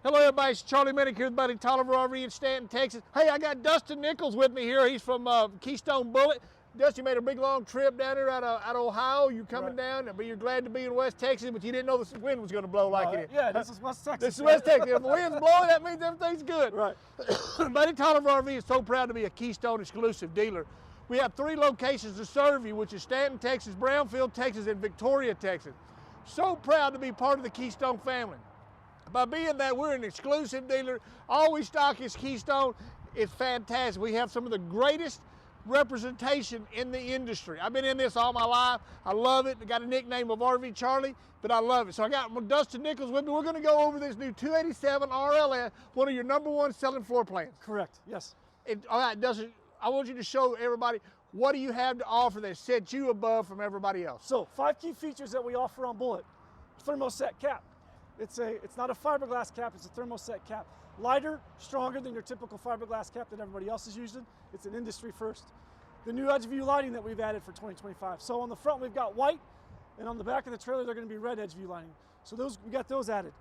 Hello everybody, it's Charlie Minnick here with Bailey Toliver RV in Stanton, Texas. Hey, I got Dustin Nichols with me here. He's from Keystone Bullet. Dustin, you made a big long trip down here out of Ohio. You're coming down, but you're glad to be in West Texas, but you didn't know the wind was going to blow like it is. Yeah, this is West Texas. This is West Texas. If the wind's blowing, that means everything's good. Right. Bailey Toliver RV is so proud to be a Keystone exclusive dealer. We have 3 locations to serve you, which is Stanton, Texas, Brownfield, Texas, and Victoria, Texas. So proud to be part of the Keystone family. By being that we're an exclusive dealer, all we stock is Keystone. It's fantastic. We have some of the greatest representation in the industry. I've been in this all my life. I love it. I got a nickname of RV Charlie, but I love it. So I got Dustin Nichols with me. We're going to go over this new 287 RLS, one of your #1 selling floor plans. Correct, yes. All right, Dustin, I want you to show everybody, what do you have to offer that sets you above from everybody else? So 5 key features that we offer on Bullet. Thermoset cap. It's not a fiberglass cap, it's a thermoset cap. Lighter, stronger than your typical fiberglass cap that everybody else is using. It's an industry first. The new edge view lighting that we've added for 2025. So on the front we've got white, and on the back of the trailer they're going to be red edge view lighting. So we got those added.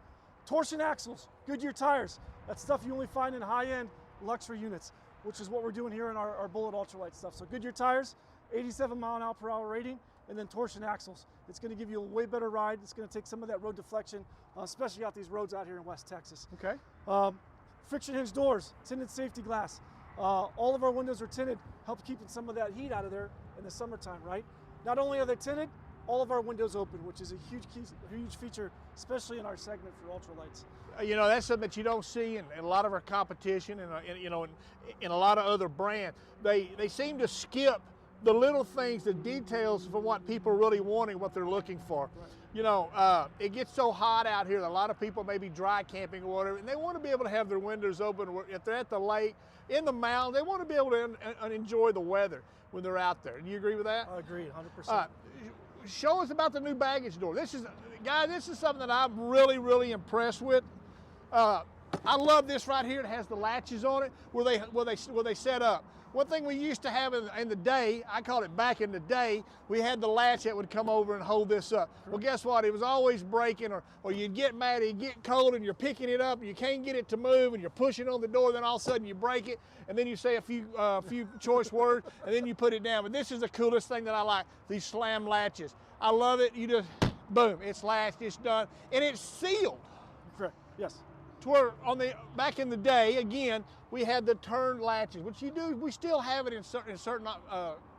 Torsion axles, Goodyear tires. That's stuff you only find in high-end luxury units, which is what we're doing here in our Bullet ultralight stuff. So Goodyear tires, 87 mile-per-hour rating, and then torsion axles. It's going to give you a way better ride. It's going to take some of that road deflection, especially out these roads out here in West Texas. Okay. Friction hinge doors, tinted safety glass. All of our windows are tinted, help keeping some of that heat out of there in the summertime, right? Not only are they tinted, all of our windows open, which is a huge feature, especially in our segment for ultralights. You know, that's something that you don't see in a lot of our competition and you know, in a lot of other brands. They seem to skip the little things, the details for what people are really wanting, what they're looking for. Right. You know, it gets so hot out here that a lot of people may be dry camping or whatever, and they want to be able to have their windows open. If they're at the lake, in the mountains, they want to be able to enjoy the weather when they're out there. Do you agree with that? I agree, 100%. Show us about the new baggage door. This is something that I'm really impressed with. I love this right here. It has the latches on it where they set up. One thing we used to have in the day, I call it back in the day, we had the latch that would come over and hold this up. Well, guess what? It was always breaking, or you'd get mad, it'd get cold, and you're picking it up, and you can't get it to move, and you're pushing on the door, then all of a sudden you break it, and then you say a few choice words, and then you put it down. But this is the coolest thing that I like, these slam latches. I love it. You just, boom, it's latched, it's done, and it's sealed. Correct, yes. To where back in the day, again, we had the turn latches, which we still have it in certain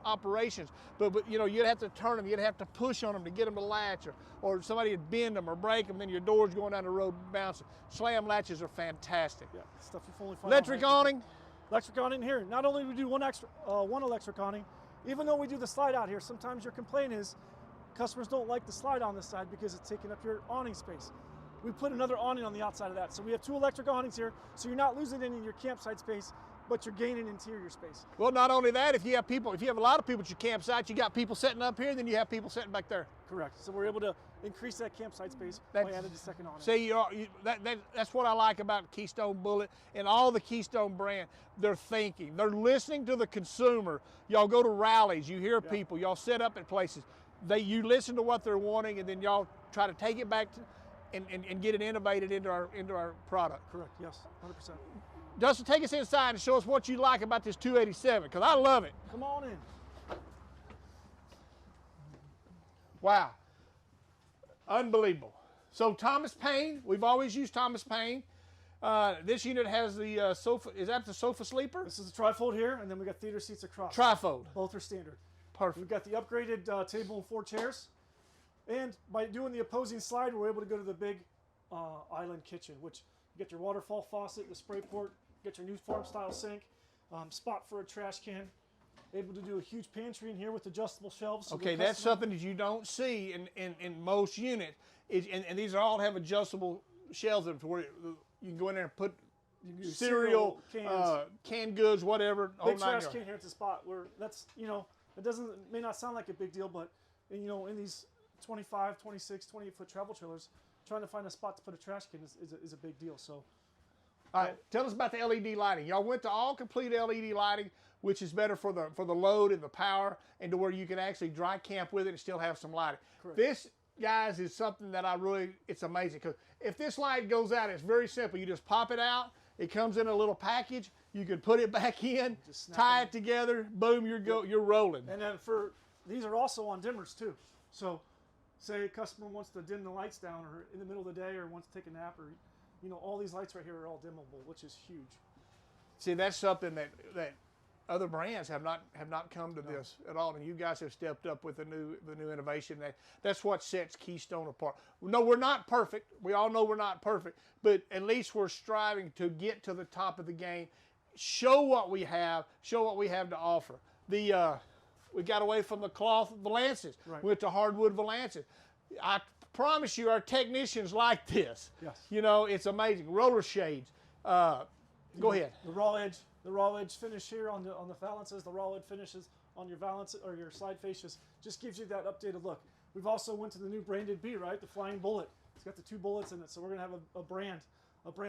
operations, but you know, you'd have to turn them, you'd have to push on them to get them to latch, or somebody would bend them or break them, then your door's going down the road bouncing. Slam latches are fantastic. Yeah, stuff you fully find. Electric awning. Electric awning here. Not only do we do one electric awning, even though we do the slide out here, sometimes your complaint is customers don't like the slide on this side because it's taking up your awning space. We put another awning on the outside of that. So we have 2 electric awnings here, so you're not losing any of your campsite space, but you're gaining interior space. Well, not only that, if you have a lot of people at your campsite, you got people sitting up here, then you have people sitting back there. Correct. So we're able to increase that campsite space by adding the second awning. See, that's what I like about Keystone Bullet and all the Keystone brand. They're thinking, they're listening to the consumer. Y'all go to rallies, you hear people, y'all set up at places. You listen to what they're wanting, and then y'all try to take it back and get it innovated into our product. Correct, yes, 100%. Dustin, take us inside and show us what you like about this 287, because I love it. Come on in. Wow, unbelievable. So Thomas Paine, we've always used Thomas Paine. This unit has the sofa, is that the sofa sleeper? This is the trifold here, and then we got theater seats across. Trifold. Both are standard. Perfect. We've got the upgraded table and 4 chairs. And by doing the opposing slide, we're able to go to the big island kitchen, which you get your waterfall faucet, the spray port, get your new farm style sink, spot for a trash can, able to do a huge pantry in here with adjustable shelves. So okay, that's something that you don't see in most units. And these all have adjustable shelves in them to where you can go in there and put cereal, canned goods, whatever. Big trash can here at the spot where that's, you know, it may not sound like a big deal, but you know, in these 25, 26, 28-foot travel trailers, trying to find a spot to put a trash can is a big deal. So, all right, tell us about the LED lighting. Y'all went to all complete LED lighting, which is better for the load and the power, and to where you can actually dry camp with it and still have some lighting. Correct. This guys, is something that it's amazing. Because if this light goes out, it's very simple. You just pop it out. It comes in a little package. You can put it back in, tie it together, boom, you're rolling. And then these are also on dimmers too. So say a customer wants to dim the lights down or in the middle of the day or wants to take a nap, or all these lights right here are all dimmable, which is huge. See, that's something that other brands have not come to this at all, and you guys have stepped up with the new innovation. That's what sets Keystone apart. No, we're not perfect. We all know we're not perfect, but at least we're striving to get to the top of the game. Show what we have to offer. We got away from the cloth valances. Right. Went to hardwood valances. I promise you, our technicians like this. Yes. It's amazing. Roller shades. Go ahead. The raw edge finish here on the valances, the raw edge finishes on your valance or your slide fascias just gives you that updated look. We've also went to the new branded B, right? The Flying Bullet. It's got the 2 bullets in it, so we're gonna have a brand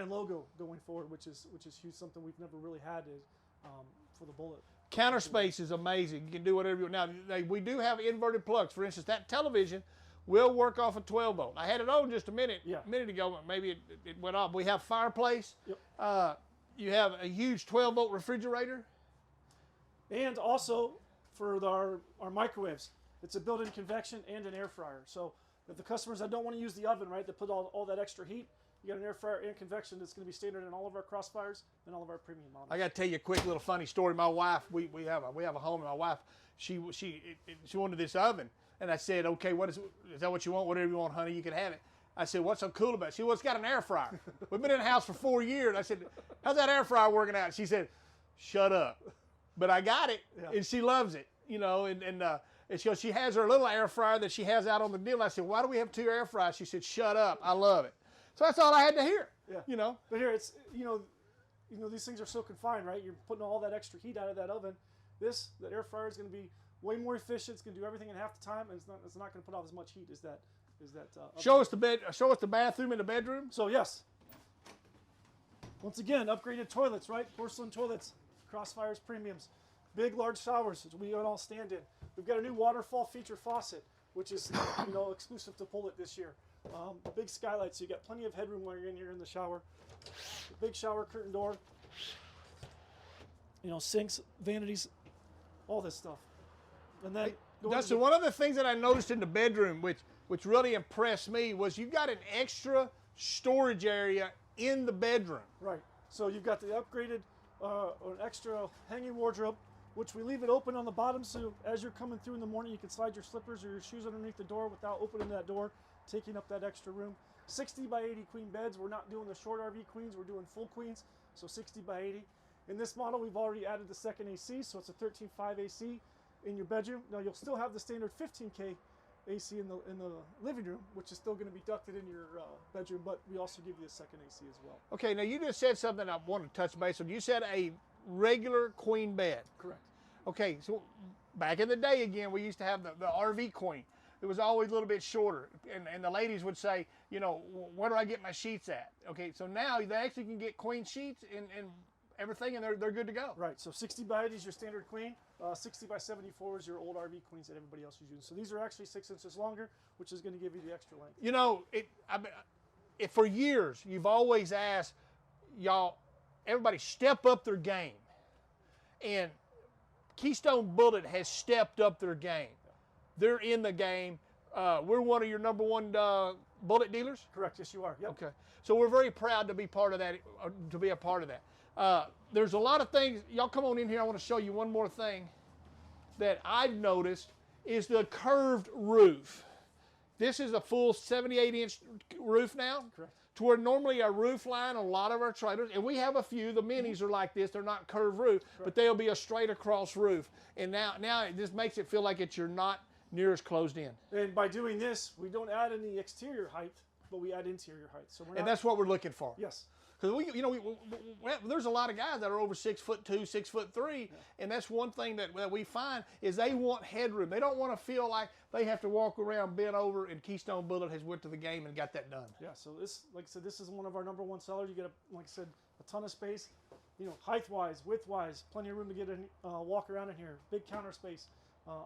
logo going forward, which is huge, something we've never really had for the Bullet. Counter space is amazing. You can do whatever you want. Now, we do have inverted plugs. For instance, that television will work off a 12 volt. I had it on just a minute ago. Maybe it went off. We have fireplace. Yep. You have a huge 12 volt refrigerator. And also for our microwaves, it's a built-in convection and an air fryer. So if the customers that don't want to use the oven, right, they put all that extra heat, you got an air fryer and convection that's going to be standard in all of our Crossfires and all of our premium models. I got to tell you a quick little funny story. My wife, we have a home, and my wife, she wanted this oven, and I said, okay, is that what you want? Whatever you want, honey, you can have it. I said, what's so cool about it? She said, well, it's got an air fryer. We've been in the house for 4 years. I said, how's that air fryer working out? She said, shut up. But I got it, and she loves it, and she has her little air fryer that she has out on the deal. I said, why do we have 2 air fryers? She said, shut up. I love it. So that's all I had to hear. Yeah. But here it's these things are so confined, right? You're putting all that extra heat out of that oven. That air fryer is going to be way more efficient. It's going to do everything in half the time, and it's not going to put off as much heat as that. Show us the bathroom and the bedroom. So yes. Once again, upgraded toilets, right? Porcelain toilets, Crossfires premiums, big large showers which we all stand in. We've got a new waterfall feature faucet, which is exclusive to Bullet this year. Big skylight, so you got plenty of headroom while you're in here in the shower. Big shower curtain door. Sinks, vanities, all this stuff. And then Dustin, one of the things that I noticed in the bedroom, which really impressed me, was you got an extra storage area in the bedroom. Right. So you've got the upgraded, an extra hanging wardrobe, which we leave it open on the bottom, so as you're coming through in the morning, you can slide your slippers or your shoes underneath the door without opening that door, taking up that extra room. 60 by 80 queen beds. We're not doing the short RV queens, we're doing full queens, so 60 by 80. In this model, we've already added the second AC, so it's a 13.5 AC in your bedroom. Now you'll still have the standard 15K AC in the living room, which is still going to be ducted in your bedroom, but we also give you a second AC as well. Okay, now you just said something I want to touch base on. You said a regular queen bed. Correct. Okay, so back in the day, again, we used to have the RV queen. It was always a little bit shorter, and the ladies would say, where do I get my sheets at? Okay, so now they actually can get queen sheets and everything, and they're good to go. Right, so 60 by 80 is your standard queen. 60 by 74 is your old RV queens that everybody else is using. So these are actually 6 inches longer, which is going to give you the extra length. For years, you've always asked, everybody step up their game. And Keystone Bullet has stepped up their game. They're in the game. We're one of your number 1 bullet dealers? Correct, yes you are. Yep. Okay, so we're very proud to be part of that, to be a part of that. There's a lot of things. Y'all come on in here. I want to show you one more thing that I've noticed is the curved roof. This is a full 78-inch roof now. Correct. To where normally a roof line on a lot of our trailers, and we have a few, the minis are like this, they're not curved roof, but they'll be a straight across roof. And now this makes it feel like you're not near as closed in. And by doing this, we don't add any exterior height, but we add interior height. So and that's what we're looking for. Yes. Because there's a lot of guys that are over 6'2", 6'3", and that's one thing that we find is they want headroom. They don't want to feel like they have to walk around bent over. And Keystone Bullet has went to the game and got that done. Yeah. So this, like I said, this is one of our number 1 sellers. You get a ton of space, height-wise, width-wise, plenty of room to get in, walk around in here. Big counter space,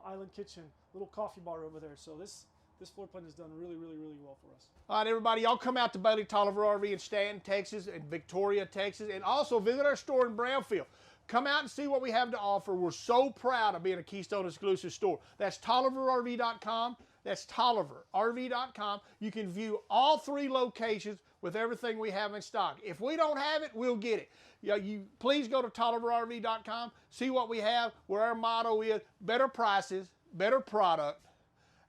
island kitchen, little coffee bar over there. So this this floor plan is done really, really, really well for us. All right, everybody, y'all come out to Bailey Toliver RV in Stanton, Texas, and Victoria, Texas, and also visit our store in Brownfield. Come out and see what we have to offer. We're so proud of being a Keystone exclusive store. That's ToliverRV.com. That's ToliverRV.com. You can view all 3 locations with everything we have in stock. If we don't have it, we'll get it. You please go to ToliverRV.com, see what we have, where our motto is better prices, better product,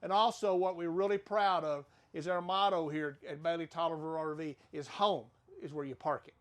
and also what we're really proud of is our motto here at Bailey Toliver RV is home is where you park it.